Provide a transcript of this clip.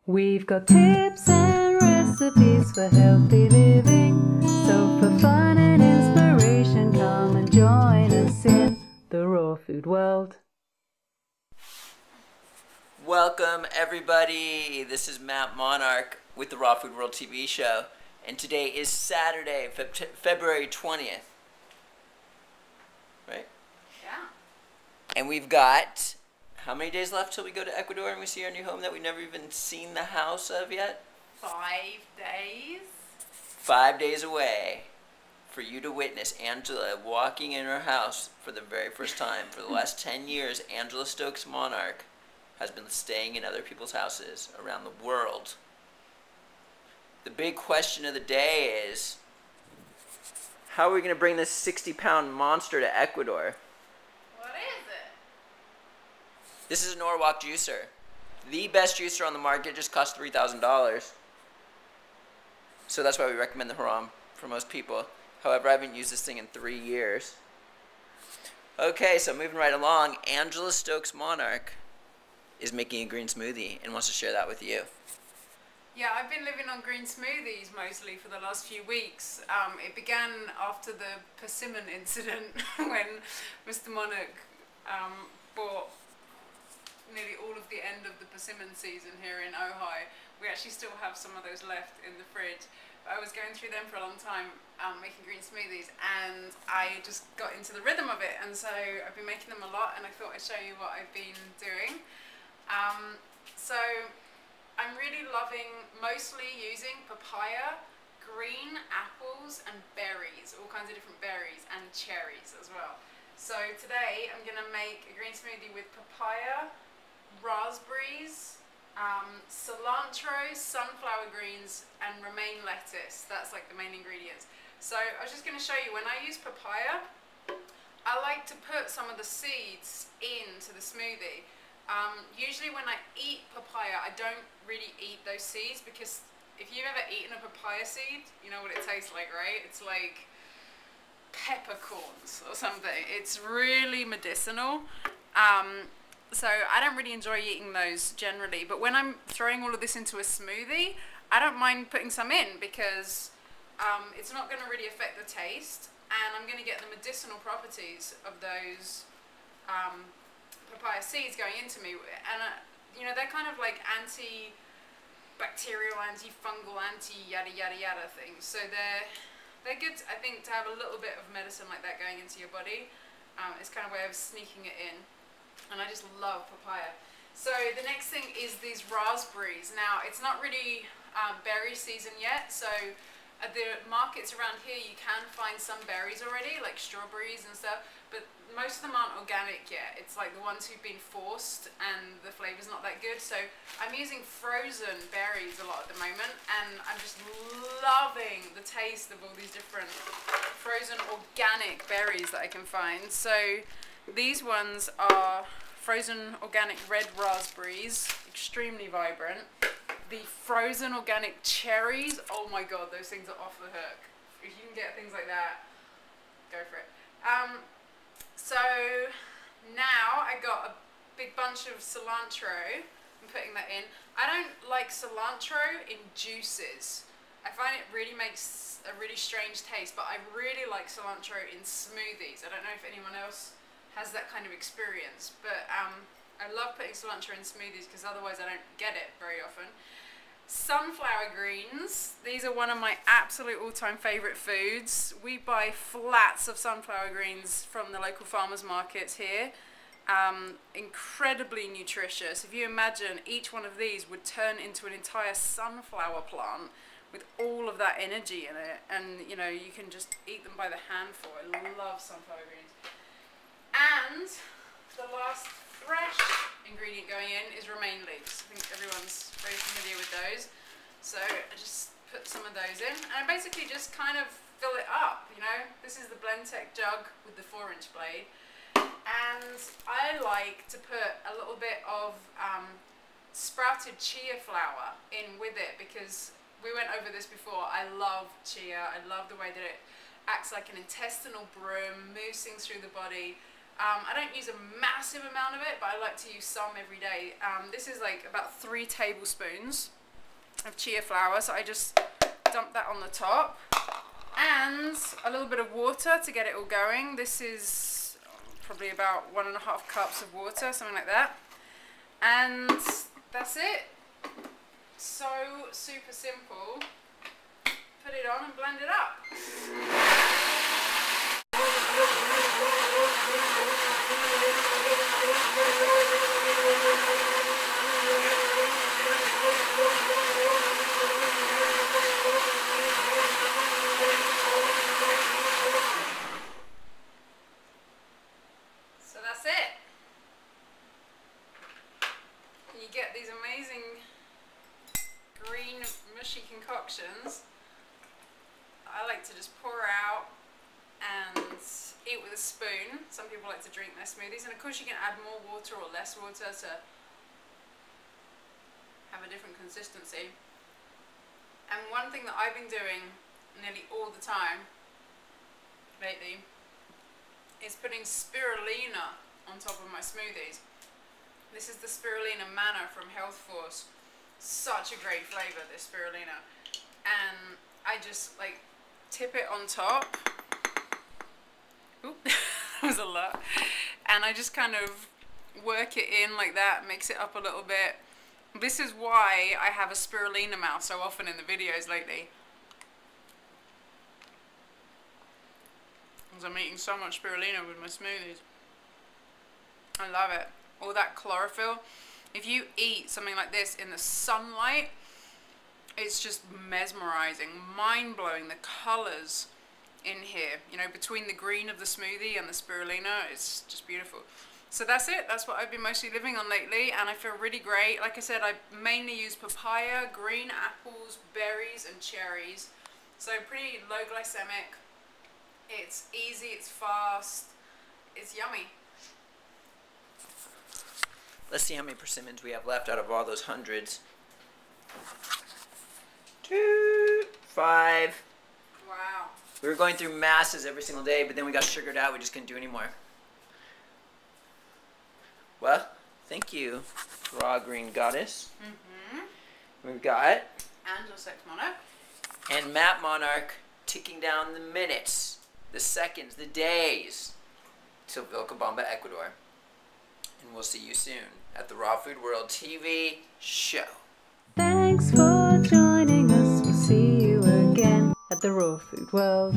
We've got tips and recipes for healthy living. So for fun and inspiration, come and join us in the raw food world. Welcome everybody, this is Matt Monarch with the Raw Food World TV show, and today is Saturday, February 20th, right? Yeah. And we've got, how many days left till we go to Ecuador and we see our new home that we've never even seen the house of yet? 5 days. 5 days away for you to witness Angela walking in her house for the very first time. For the last 10 years, Angela Stokes Monarch has been staying in other people's houses around the world. The big question of the day is, how are we going to bring this 60-pound monster to Ecuador? What is it? This is a Norwalk juicer. The best juicer on the market, just costs $3,000. So that's why we recommend the Haram for most people. However, I haven't used this thing in 3 years. Okay, so moving right along, Angela Stokes Monarch is making a green smoothie and wants to share that with you. Yeah, I've been living on green smoothies mostly for the last few weeks. It began after the persimmon incident when Mr. Monarch bought nearly all of the end of the persimmon season here in Ojai. We actually still have some of those left in the fridge. But I was going through them for a long time, making green smoothies, and I just got into the rhythm of it, and so I've been making them a lot, and I thought I'd show you what I've been doing. So I'm really loving mostly using papaya, green apples, and berries, all kinds of different berries, and cherries as well. So today I'm going to make a green smoothie with papaya, raspberries, cilantro, sunflower greens, and romaine lettuce. That's like the main ingredients. So I was just going to show you, when I use papaya, I like to put some of the seeds into the smoothie. Usually when I eat papaya, I don't really eat those seeds, because if you've ever eaten a papaya seed, you know what it tastes like, right? It's like peppercorns or something. It's really medicinal. So I don't really enjoy eating those generally, but when I'm throwing all of this into a smoothie, I don't mind putting some in, because it's not going to really affect the taste, and I'm going to get the medicinal properties of those papaya seeds going into me, and you know, they're kind of like anti-bacterial, anti-fungal, anti-yada yada yada things, so they're good, I think, to have a little bit of medicine like that going into your body. It's kind of a way of sneaking it in, and I just love papaya. So the next thing is these raspberries. Now, it's not really berry season yet, so at the markets around here you can find some berries already, like strawberries and stuff, but most of them aren't organic yet. It's like the ones who've been forced and the flavor's not that good. So I'm using frozen berries a lot at the moment, and I'm just loving the taste of all these different frozen organic berries that I can find. So these ones are frozen organic red raspberries, extremely vibrant. The frozen organic cherries, oh my god, those things are off the hook. If you can get things like that, go for it. So now I got a big bunch of cilantro. I'm putting that in. I don't like cilantro in juices. I find it really makes a really strange taste, but I really like cilantro in smoothies. I don't know if anyone else has that kind of experience, but I love putting cilantro in smoothies, because otherwise I don't get it very often. Sunflower greens, these are one of my absolute all-time favorite foods. We buy flats of sunflower greens from the local farmers markets here. Incredibly nutritious. If you imagine, each one of these would turn into an entire sunflower plant with all of that energy in it, and you know, you can just eat them by the handful. I love sunflower greens. And the last fresh ingredient going in is romaine leaves. I think everyone's very familiar with those. So I just put some of those in, and I basically just kind of fill it up, you know. This is the Blendtec jug with the 4-inch blade, and I like to put a little bit of sprouted chia flour in with it, because we went over this before. I love chia. I love the way that it acts like an intestinal broom, moves things through the body. I don't use a massive amount of it, but I like to use some every day. This is like about 3 tablespoons of chia flour, so I just dump that on the top. And a little bit of water to get it all going. This is probably about 1.5 cups of water, something like that. And that's it. So super simple. Put it on and blend it up. So that's it. You get these amazing green mushy concoctions. I like to just pour out and eat with a spoon. Some people like to drink their smoothies, and of course you can add more water or less water to have a different consistency. And one thing that I've been doing nearly all the time lately is putting spirulina on top of my smoothies. This is the spirulina manna from Health Force. Such a great flavour, this spirulina. And I just like tip it on top. Oop, that was a lot. And I just kind of work it in like that, mix it up a little bit. This is why I have a spirulina mouth so often in the videos lately. Because I'm eating so much spirulina with my smoothies. I love it. All that chlorophyll. If you eat something like this in the sunlight, it's just mesmerizing, mind-blowing. The colors in here, you know, between the green of the smoothie and the spirulina, it's just beautiful. So that's it. That's what I've been mostly living on lately, and I feel really great. Like I said, I mainly use papaya, green apples, berries, and cherries. So pretty low glycemic. It's easy, it's fast, it's yummy. Let's see how many persimmons we have left out of all those hundreds. 2, 5. Wow. We were going through masses every single day, but then we got sugared out. We just couldn't do anymore. Well, thank you, Raw Green Goddess. We've got Angela Sex Monarch. and Matt Monarch ticking down the minutes, the seconds, the days till Vilcabamba, Ecuador. And we'll see you soon at the Raw Food World TV show. Thanks for joining us. We'll see you again at the Raw Food World.